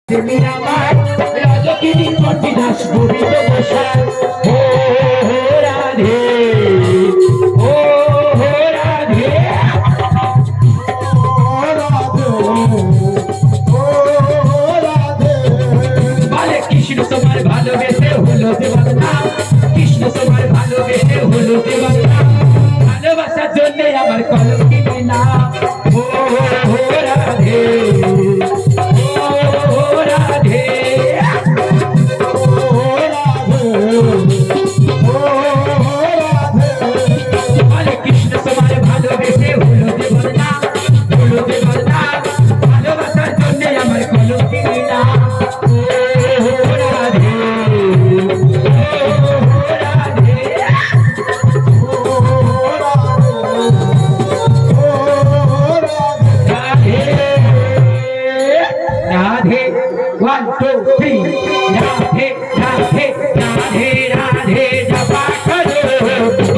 তুমি আমার রাজকিনী কটিদাস গোবিন্দ গোসাই ও হো রাধে ও হো রাধে বলে কৃষ্ণ তোমার ভালোবেসে হলো দেবতা কৃষ্ণ তোমার ভালোবেসে হলো দেবতা ভালোবাসার জন্য আমার কলঙ্কিনী না ও হো Radhe One, two, three. Radhe, Radhe, Radhe, Radhe, japa karo.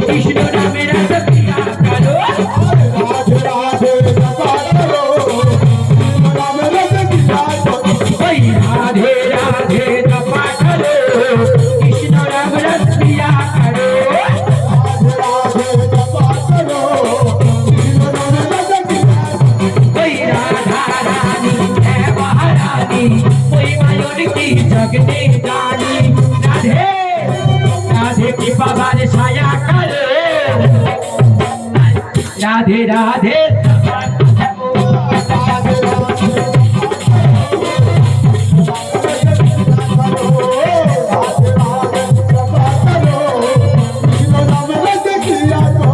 Krishna name rasa piya karo. Radhe, Radhe, japa karo. Krishna name rasa piya karo. Oi, Radhe, Radhe, japa karo. Krishna name rasa piya karo. Radhe, Radhe, japa karo. Krishna name rasa piya karo. Oi, Radha Rani, hai Maharani. जगने जानी राधे राधे की बाबा ने छाया कर राधे राधे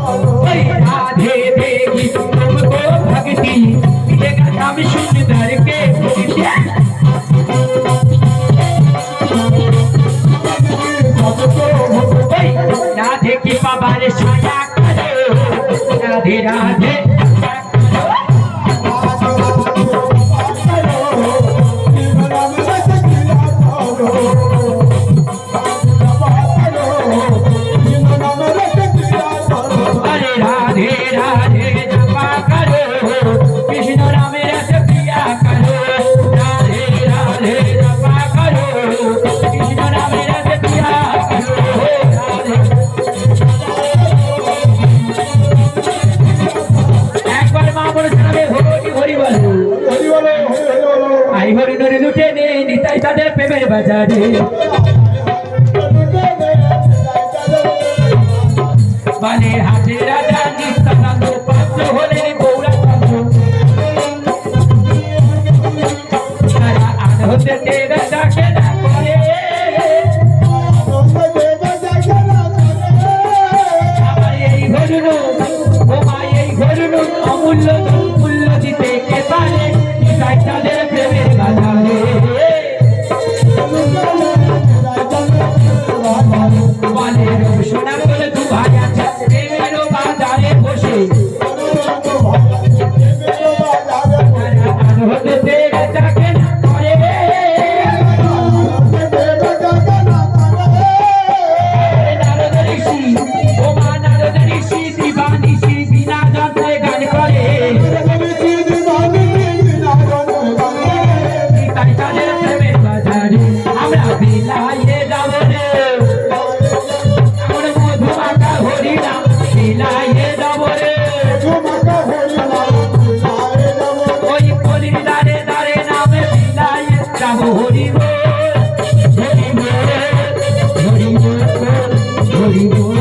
राधे देगी तुमको भक्ति मिलेगा नाम सुंदर के राधे की बाबा ने छाया करो राधे राधे अरे राधे राधे जपा करो कृष्ण राम रस पिया करो राधे राधे जपा करो कृष्ण राम रस पिया करो आई हरि नरे लुटे ने निताई ताদের প্রেমের বাজারে বালে হাতে রাজা নিত্যানন্দ পাত্র হলেন গৌরাঙ্গ তারা আন হতে দেবে ডাকে না করে আমার এই ঘরুন ও মাই এই ঘরুন অমূল্য মূল্য দিতে কে পারে নিতাই তাদের প্রেমের বাজারে বলে সোনা বলে দু ভাই আছে প্রেমের বাজারে বসে হতে দেবে ডাকে না করে নারদ ঋষি ও মা নারদ ঋষি দিবানিশি বিনা যন্ত্রে গান করে নিতাই তাদের প্রেমের বাজারে আমরা বিলাইয়ে যাব রে আমরা মধুমাখা হরিনাম বিলাইয়ে যাব রে ওই পলির দারে দারে নামে বিলাইয়ে যাব হরি বল হরি বল হরি বল হরি বল